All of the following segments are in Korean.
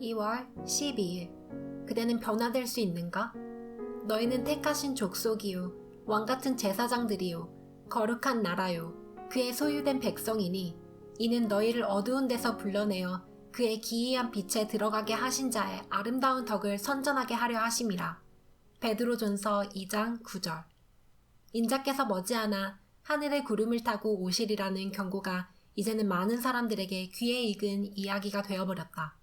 2월 12일. 그대는 변화될 수 있는가? 너희는 택하신 족속이요 왕같은 제사장들이요 거룩한 나라요 그의 소유된 백성이니 이는 너희를 어두운 데서 불러내어 그의 기이한 빛에 들어가게 하신 자의 아름다운 덕을 선전하게 하려 하심이라. 베드로전서 2장 9절. 인자께서 머지않아 하늘의 구름을 타고 오시리라는 경고가 이제는 많은 사람들에게 귀에 익은 이야기가 되어버렸다.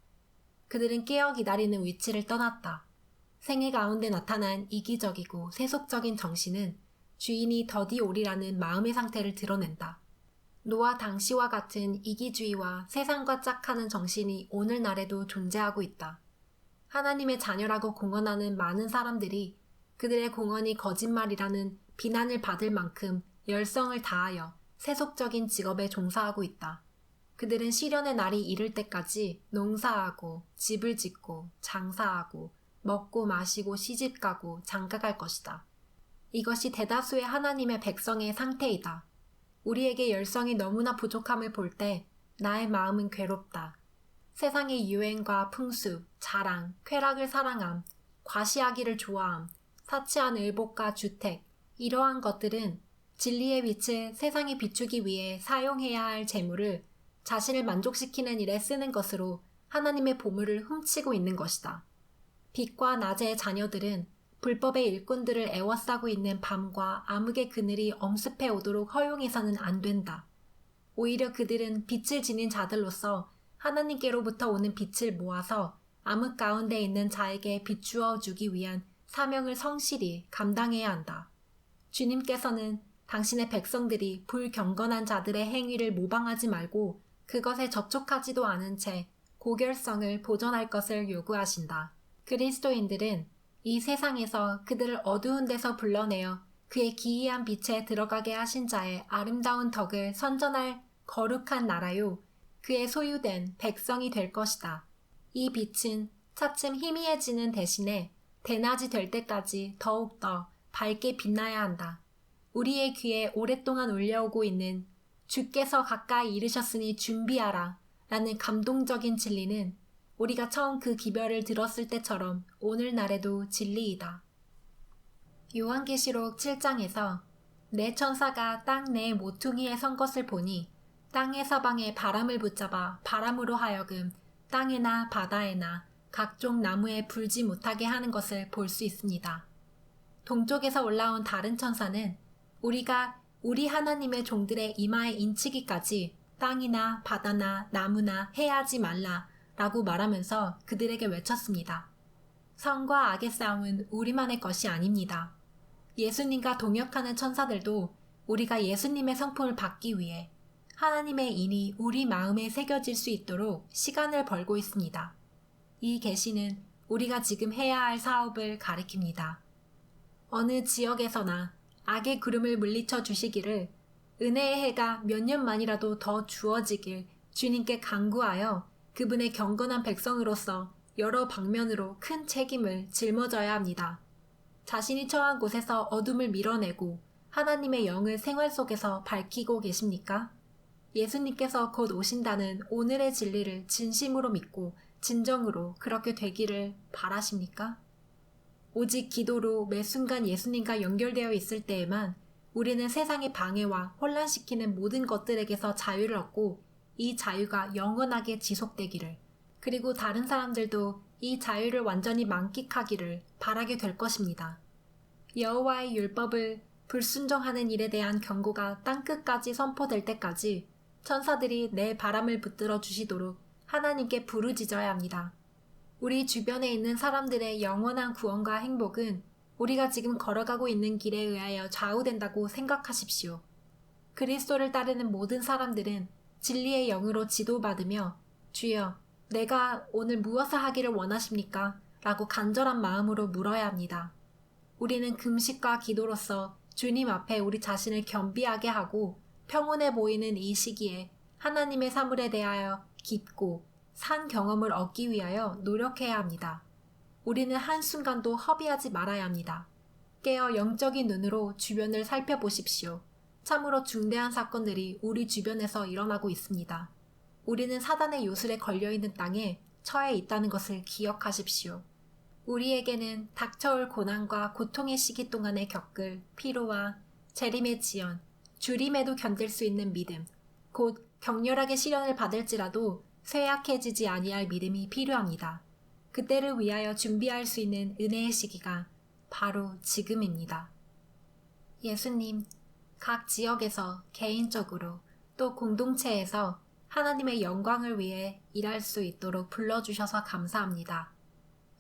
그들은 깨어 기다리는 위치를 떠났다. 생애 가운데 나타난 이기적이고 세속적인 정신은 주인이 더디 오리라는 마음의 상태를 드러낸다. 노아 당시와 같은 이기주의와 세상과 짝하는 정신이 오늘날에도 존재하고 있다. 하나님의 자녀라고 공언하는 많은 사람들이 그들의 공언이 거짓말이라는 비난을 받을 만큼 열성을 다하여 세속적인 직업에 종사하고 있다. 그들은 시련의 날이 이를 때까지 농사하고 집을 짓고 장사하고 먹고 마시고 시집가고 장가갈 것이다. 이것이 대다수의 하나님의 백성의 상태이다. 우리에게 열성이 너무나 부족함을 볼 때 나의 마음은 괴롭다. 세상의 유행과 풍습, 자랑, 쾌락을 사랑함, 과시하기를 좋아함, 사치한 의복과 주택, 이러한 것들은 진리의 빛을 세상에 비추기 위해 사용해야 할 재물을 자신을 만족시키는 일에 쓰는 것으로 하나님의 보물을 훔치고 있는 것이다. 빛과 낮의 자녀들은 불법의 일꾼들을 애워싸고 있는 밤과 암흑의 그늘이 엄습해 오도록 허용해서는 안 된다. 오히려 그들은 빛을 지닌 자들로서 하나님께로부터 오는 빛을 모아서 암흑 가운데 있는 자에게 비추어 주기 위한 사명을 성실히 감당해야 한다. 주님께서는 당신의 백성들이 불경건한 자들의 행위를 모방하지 말고 그것에 접촉하지도 않은 채 고결성을 보존할 것을 요구하신다. 그리스도인들은 이 세상에서 그들을 어두운 데서 불러내어 그의 기이한 빛에 들어가게 하신 자의 아름다운 덕을 선전할 거룩한 나라요 그의 소유된 백성이 될 것이다. 이 빛은 차츰 희미해지는 대신에 대낮이 될 때까지 더욱더 밝게 빛나야 한다. 우리의 귀에 오랫동안 울려오고 있는 주께서 가까이 이르셨으니 준비하라 라는 감동적인 진리는 우리가 처음 그 기별을 들었을 때처럼 오늘날에도 진리이다. 요한계시록 7장에서 내 천사가 땅 내 모퉁이에 선 것을 보니 땅의 사방에 바람을 붙잡아 바람으로 하여금 땅에나 바다에나 각종 나무에 불지 못하게 하는 것을 볼 수 있습니다. 동쪽에서 올라온 다른 천사는 우리가 우리 하나님의 종들의 이마에 인치기까지 땅이나 바다나 나무나 해하지 말라 라고 말하면서 그들에게 외쳤습니다. 선과 악의 싸움은 우리만의 것이 아닙니다. 예수님과 동역하는 천사들도 우리가 예수님의 성품을 받기 위해 하나님의 인이 우리 마음에 새겨질 수 있도록 시간을 벌고 있습니다. 이 계시는 우리가 지금 해야 할 사업을 가리킵니다. 어느 지역에서나 악의 구름을 물리쳐 주시기를 은혜의 해가 몇 년만이라도 더 주어지길 주님께 간구하여 그분의 경건한 백성으로서 여러 방면으로 큰 책임을 짊어져야 합니다. 자신이 처한 곳에서 어둠을 밀어내고 하나님의 영을 생활 속에서 밝히고 계십니까? 예수님께서 곧 오신다는 오늘의 진리를 진심으로 믿고 진정으로 그렇게 되기를 바라십니까? 오직 기도로 매 순간 예수님과 연결되어 있을 때에만 우리는 세상의 방해와 혼란시키는 모든 것들에게서 자유를 얻고 이 자유가 영원하게 지속되기를, 그리고 다른 사람들도 이 자유를 완전히 만끽하기를 바라게 될 것입니다. 여호와의 율법을 불순종하는 일에 대한 경고가 땅끝까지 선포될 때까지 천사들이 내 바람을 붙들어 주시도록 하나님께 부르짖어야 합니다. 우리 주변에 있는 사람들의 영원한 구원과 행복은 우리가 지금 걸어가고 있는 길에 의하여 좌우된다고 생각하십시오. 그리스도를 따르는 모든 사람들은 진리의 영으로 지도받으며 주여, 내가 오늘 무엇을 하기를 원하십니까? 라고 간절한 마음으로 물어야 합니다. 우리는 금식과 기도로서 주님 앞에 우리 자신을 겸비하게 하고 평온해 보이는 이 시기에 하나님의 사물에 대하여 깊고 산 경험을 얻기 위하여 노력해야 합니다. 우리는 한순간도 허비하지 말아야 합니다. 깨어 영적인 눈으로 주변을 살펴보십시오. 참으로 중대한 사건들이 우리 주변에서 일어나고 있습니다. 우리는 사단의 요술에 걸려있는 땅에 처해 있다는 것을 기억하십시오. 우리에게는 닥쳐올 고난과 고통의 시기 동안에 겪을 피로와 재림의 지연, 주림에도 견딜 수 있는 믿음, 곧 격렬하게 시련을 받을지라도 쇠약해지지 아니할 믿음이 필요합니다. 그때를 위하여 준비할 수 있는 은혜의 시기가 바로 지금입니다. 예수님, 각 지역에서 개인적으로 또 공동체에서 하나님의 영광을 위해 일할 수 있도록 불러주셔서 감사합니다.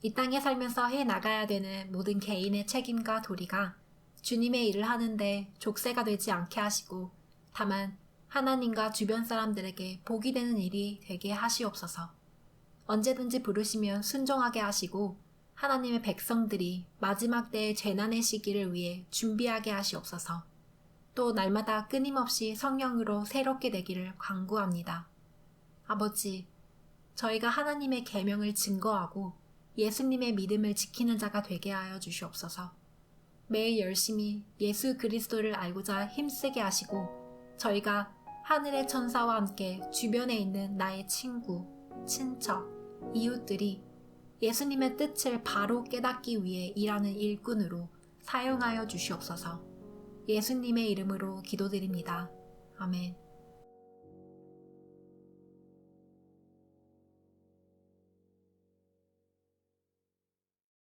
이 땅에 살면서 해나가야 되는 모든 개인의 책임과 도리가 주님의 일을 하는데 족쇄가 되지 않게 하시고 다만 하나님과 주변 사람들에게 복이 되는 일이 되게 하시옵소서. 언제든지 부르시면 순종하게 하시고 하나님의 백성들이 마지막 때의 재난의 시기를 위해 준비하게 하시옵소서. 또 날마다 끊임없이 성령으로 새롭게 되기를 간구합니다. 아버지, 저희가 하나님의 계명을 증거하고 예수님의 믿음을 지키는 자가 되게 하여 주시옵소서. 매일 열심히 예수 그리스도를 알고자 힘쓰게 하시고 저희가 하늘의 천사와 함께 주변에 있는 나의 친구, 친척, 이웃들이 예수님의 뜻을 바로 깨닫기 위해 일하는 일꾼으로 사용하여 주시옵소서. 예수님의 이름으로 기도드립니다. 아멘.